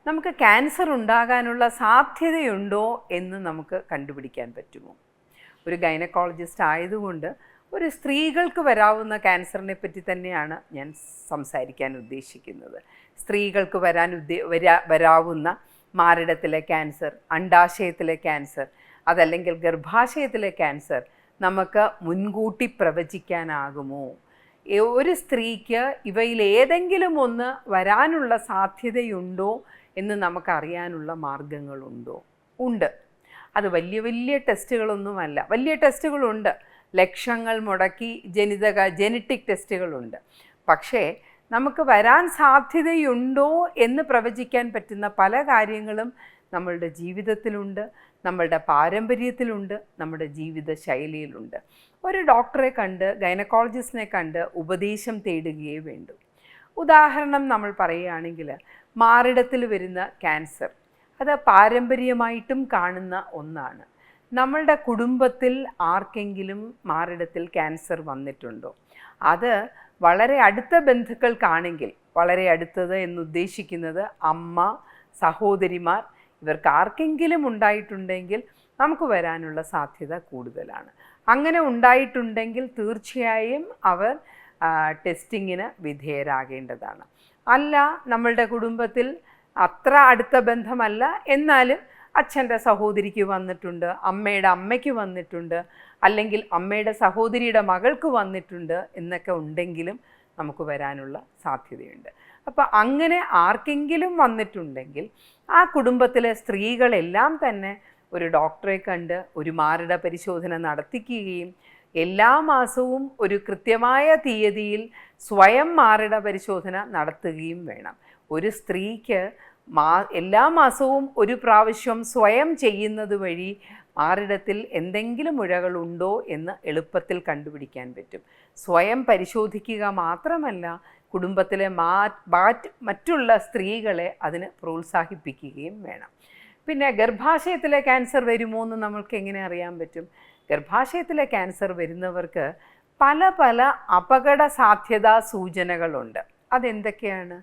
നമുക്ക് ക്യാൻസർ ഉണ്ടാകാനുള്ള സാധ്യതയുണ്ടോ എന്ന് നമുക്ക് കണ്ടുപിടിക്കാൻ പറ്റുമോ? ഒരു ഗൈനക്കോളജിസ്റ്റ് ആയതുകൊണ്ട് ഒരു സ്ത്രീകൾക്ക് വരാവുന്ന ക്യാൻസറിനെ പറ്റി തന്നെയാണ് ഞാൻ സംസാരിക്കാൻ ഉദ്ദേശിക്കുന്നത്. സ്ത്രീകൾക്ക് വരാവുന്ന മാറിടത്തിലെ ക്യാൻസർ, അണ്ഡാശയത്തിലെ ക്യാൻസർ, അതല്ലെങ്കിൽ ഗർഭാശയത്തിലെ ക്യാൻസർ നമുക്ക് മുൻകൂട്ടി പ്രവചിക്കാനാകുമോ? ഒരു സ്ത്രീക്ക് ഇവയിൽ ഏതെങ്കിലും ഒന്ന് വരാനുള്ള സാധ്യതയുണ്ടോ എന്ന് നമുക്കറിയാനുള്ള മാർഗങ്ങളുണ്ടോ? ഉണ്ട്. അത് വലിയ വലിയ ടെസ്റ്റുകളൊന്നുമല്ല. വലിയ ടെസ്റ്റുകളുണ്ട്, ലക്ഷങ്ങൾ മുടക്കി ജെനറ്റിക് ടെസ്റ്റുകളുണ്ട്. പക്ഷേ നമുക്ക് വരാൻ സാധ്യതയുണ്ടോ എന്ന് പ്രവചിക്കാൻ പറ്റുന്ന പല കാര്യങ്ങളും നമ്മളുടെ ജീവിതത്തിലുണ്ട്, നമ്മളുടെ പാരമ്പര്യത്തിലുണ്ട്, നമ്മുടെ ജീവിത ശൈലിയിലുണ്ട്. ഒരു ഡോക്ടറെ കണ്ട്, ഗൈനക്കോളജിസ്റ്റിനെ കണ്ട് ഉപദേശം തേടുകയേ വേണ്ടൂ. ഉദാഹരണം നമ്മൾ പറയുകയാണെങ്കിൽ, മാറിടത്തിൽ വരുന്ന ക്യാൻസർ അത് പാരമ്പര്യമായിട്ടും കാണുന്ന ഒന്നാണ്. നമ്മളുടെ കുടുംബത്തിൽ ആർക്കെങ്കിലും മാറിടത്തിൽ ക്യാൻസർ വന്നിട്ടുണ്ടോ? അത് വളരെ അടുത്ത ബന്ധുക്കൾക്കാണെങ്കിൽ, വളരെ അടുത്തത് എന്നുദ്ദേശിക്കുന്നത് അമ്മ, സഹോദരിമാർ, ഇവർക്ക് ആർക്കെങ്കിലും ഉണ്ടായിട്ടുണ്ടെങ്കിൽ നമുക്ക് വരാനുള്ള സാധ്യത കൂടുതലാണ്. അങ്ങനെ ഉണ്ടായിട്ടുണ്ടെങ്കിൽ തീർച്ചയായും അവർ ടെസ്റ്റിങ്ങിന് വിധേയരാകേണ്ടതാണ്. അല്ല, നമ്മളുടെ കുടുംബത്തിൽ അത്ര അടുത്ത ബന്ധമല്ല, എന്നാലും അച്ഛൻ്റെ സഹോദരിക്ക് വന്നിട്ടുണ്ട്, അമ്മയുടെ അമ്മയ്ക്ക് വന്നിട്ടുണ്ട്, അല്ലെങ്കിൽ അമ്മയുടെ സഹോദരിയുടെ മകൾക്ക് വന്നിട്ടുണ്ട് എന്നൊക്കെ ഉണ്ടെങ്കിലും നമുക്ക് വരാനുള്ള സാധ്യതയുണ്ട്. അപ്പോൾ അങ്ങനെ ആർക്കെങ്കിലും വന്നിട്ടുണ്ടെങ്കിൽ ആ കുടുംബത്തിലെ സ്ത്രീകളെല്ലാം തന്നെ ഒരു ഡോക്ടറെ കണ്ട് ഒരു മാറിട പരിശോധന നടത്തിക്കുകയും എല്ലാ മാസവും ഒരു കൃത്യമായ തീയതിയിൽ സ്വയം മാറിട പരിശോധന നടത്തുകയും വേണം. ഒരു സ്ത്രീക്ക് എല്ലാ മാസവും ഒരു പ്രാവശ്യം സ്വയം ചെയ്യുന്നത് വഴി മാറിടത്തിൽ എന്തെങ്കിലും മുഴകളുണ്ടോ എന്ന് എളുപ്പത്തിൽ കണ്ടുപിടിക്കാൻ പറ്റും. സ്വയം പരിശോധിക്കുക മാത്രമല്ല, കുടുംബത്തിലെ മറ്റുള്ള സ്ത്രീകളെ അതിന് പ്രോത്സാഹിപ്പിക്കുകയും വേണം. പിന്നെ ഗർഭാശയത്തിലെ ക്യാൻസർ വരുമോ എന്ന് നമ്മൾക്ക് എങ്ങനെ അറിയാൻ പറ്റും? ഗർഭാശയത്തിലെ ക്യാൻസർ വരുന്നവർക്ക് പല പല അപകട സാധ്യതാ സൂചനകളുണ്ട്. അതെന്തൊക്കെയാണ്?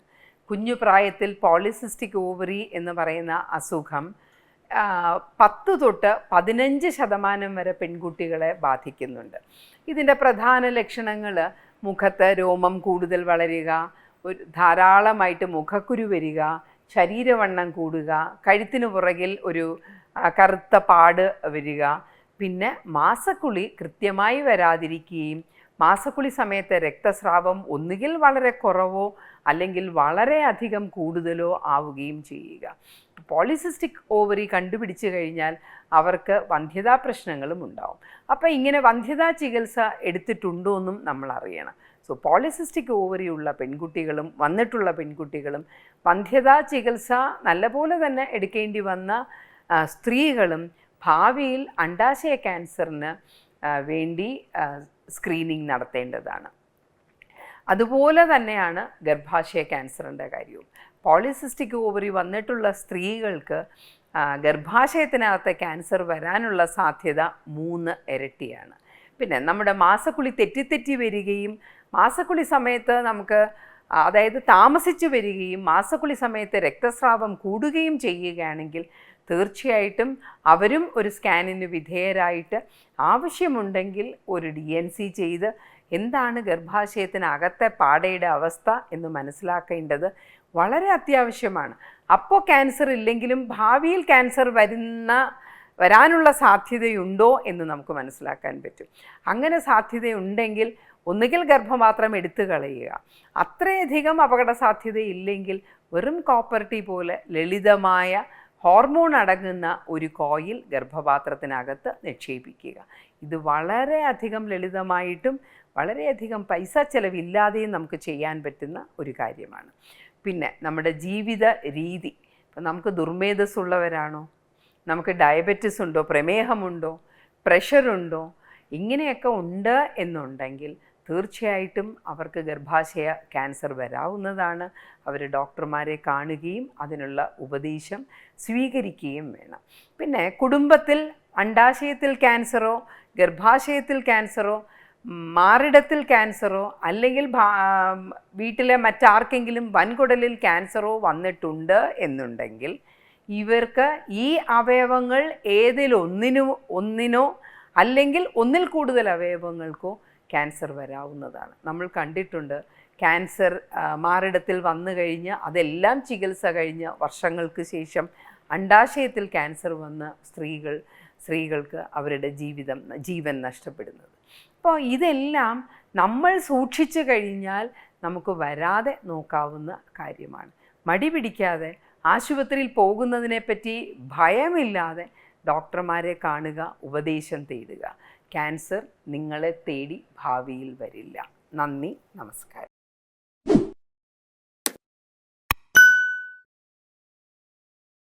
കുഞ്ഞു പ്രായത്തിൽ പോളിസിസ്റ്റിക് ഓവറി എന്ന് പറയുന്ന അസുഖം 10 തൊട്ട് 15% വരെ പെൺകുട്ടികളെ ബാധിക്കുന്നുണ്ട്. ഇതിൻ്റെ പ്രധാന ലക്ഷണങ്ങൾ മുഖത്ത് രോമം കൂടുതൽ വളരുക, ധാരാളമായിട്ട് മുഖക്കുരു വരിക, ശരീരവണ്ണം കൂടുക, കഴുത്തിന് പുറകിൽ ഒരു കറുത്ത പാട് വരിക, പിന്നെ മാസക്കുളി കൃത്യമായി വരാതിരിക്കുകയും മാസക്കുളി സമയത്ത് രക്തസ്രാവം ഒന്നുകിൽ വളരെ കുറവോ അല്ലെങ്കിൽ വളരെയധികം കൂടുതലോ ആവുകയും ചെയ്യുക. പോളിസിസ്റ്റിക് ഓവറി കണ്ടുപിടിച്ചു കഴിഞ്ഞാൽ അവർക്ക് വന്ധ്യതാ പ്രശ്നങ്ങളും ഉണ്ടാവും. അപ്പോൾ ഇങ്ങനെ വന്ധ്യതാ ചികിത്സ എടുത്തിട്ടുണ്ടോ എന്നും നമ്മൾ അറിയണം. സോ പോളിസിസ്റ്റിക് ഓവറി ഉള്ള പെൺകുട്ടികളും വന്നിട്ടുള്ള പെൺകുട്ടികളും വന്ധ്യതാ ചികിത്സ നല്ലപോലെ തന്നെ എടുക്കേണ്ടി വന്ന സ്ത്രീകളും ഭാവിയിൽ അണ്ഡാശയ ക്യാൻസറിന് വേണ്ടി സ്ക്രീനിങ് നടത്തേണ്ടതാണ്. അതുപോലെ തന്നെയാണ് ഗർഭാശയ ക്യാൻസറിൻ്റെ കാര്യവും. പോളിസിസ്റ്റിക് ഓവറി വന്നിട്ടുള്ള സ്ത്രീകൾക്ക് ഗർഭാശയത്തിനകത്തെ ക്യാൻസർ വരാനുള്ള സാധ്യത 3 ഇരട്ടിയാണ്. പിന്നെ നമ്മുടെ മാസക്കുളി തെറ്റി വരികയും മാസക്കുളി സമയത്ത് നമുക്ക് താമസിച്ചു വരികയും മാസക്കുളി സമയത്ത് രക്തസ്രാവം കൂടുകയും ചെയ്യുകയാണെങ്കിൽ തീർച്ചയായിട്ടും അവരും ഒരു സ്കാനിന് വിധേയരായിട്ട് ആവശ്യമുണ്ടെങ്കിൽ ഒരു DNC ചെയ്ത് എന്താണ് ഗർഭാശയത്തിനകത്തെ പാടയുടെ അവസ്ഥ എന്ന് മനസ്സിലാക്കേണ്ടത് വളരെ അത്യാവശ്യമാണ്. അപ്പോൾ ക്യാൻസർ ഇല്ലെങ്കിലും ഭാവിയിൽ ക്യാൻസർ വരാനുള്ള സാധ്യതയുണ്ടോ എന്ന് നമുക്ക് മനസ്സിലാക്കാൻ പറ്റും. അങ്ങനെ സാധ്യതയുണ്ടെങ്കിൽ ഒന്നുകിൽ ഗർഭപാത്രം എടുത്തു കളയുക. അത്രയധികം അപകട സാധ്യതയില്ലെങ്കിൽ വെറും കോപ്പർ ടീ പോലെ ലളിതമായ ഹോർമോൺ അടങ്ങുന്ന ഒരു കോയിൽ ഗർഭപാത്രത്തിനകത്ത് നിക്ഷേപിക്കുക. ഇത് വളരെയധികം ലളിതമായിട്ടും വളരെയധികം പൈസ ചിലവില്ലാതെയും നമുക്ക് ചെയ്യാൻ പറ്റുന്ന ഒരു കാര്യമാണ്. പിന്നെ നമ്മുടെ ജീവിത രീതി, ഇപ്പം നമുക്ക് ദുർമേധസ്സുള്ളവരാണോ, നമുക്ക് ഡയബറ്റിസ് ഉണ്ടോ, പ്രമേഹമുണ്ടോ, പ്രഷറുണ്ടോ, ഇങ്ങനെയൊക്കെ ഉണ്ട് എന്നുണ്ടെങ്കിൽ തീർച്ചയായിട്ടും അവർക്ക് ഗർഭാശയ ക്യാൻസർ വരാവുന്നതാണ്. അവർ ഡോക്ടർമാരെ കാണുകയും അതിനുള്ള ഉപദേശം സ്വീകരിക്കുകയും വേണം. പിന്നെ കുടുംബത്തിൽ അണ്ഡാശയത്തിൽ ക്യാൻസറോ ഗർഭാശയത്തിൽ ക്യാൻസറോ മാറിടത്തിൽ ക്യാൻസറോ അല്ലെങ്കിൽ വീട്ടിലെ മറ്റാർക്കെങ്കിലും വൻകുടലിൽ ക്യാൻസറോ വന്നിട്ടുണ്ട് എന്നുണ്ടെങ്കിൽ ഇവർക്ക് ഈ അവയവങ്ങൾ ഒന്നിനോ അല്ലെങ്കിൽ ഒന്നിൽ കൂടുതൽ അവയവങ്ങൾക്കോ ക്യാൻസർ വരാവുന്നതാണ്. നമ്മൾ കണ്ടിട്ടുണ്ട് ക്യാൻസർ മാറിടത്തിൽ വന്നു കഴിഞ്ഞ് അതെല്ലാം ചികിത്സ കഴിഞ്ഞ് വർഷങ്ങൾക്ക് ശേഷം അണ്ഡാശയത്തിൽ ക്യാൻസർ വന്ന സ്ത്രീകൾക്ക് അവരുടെ ജീവൻ നഷ്ടപ്പെടുന്നത്. അപ്പോൾ ഇതെല്ലാം നമ്മൾ സൂക്ഷിച്ചു കഴിഞ്ഞാൽ നമുക്ക് വരാതെ നോക്കാവുന്ന കാര്യമാണ്. മടി പിടിക്കാതെ ആശുപത്രിയിൽ പോകുന്നതിനെപ്പറ്റി ഭയമില്ലാതെ ഡോക്ടർമാരെ കാണുക, ഉപദേശം തേടുക. ക്യാൻസർ നിങ്ങളെ തേടി ഭാവിയിൽ വരില്ല. നന്ദി, നമസ്കാരം.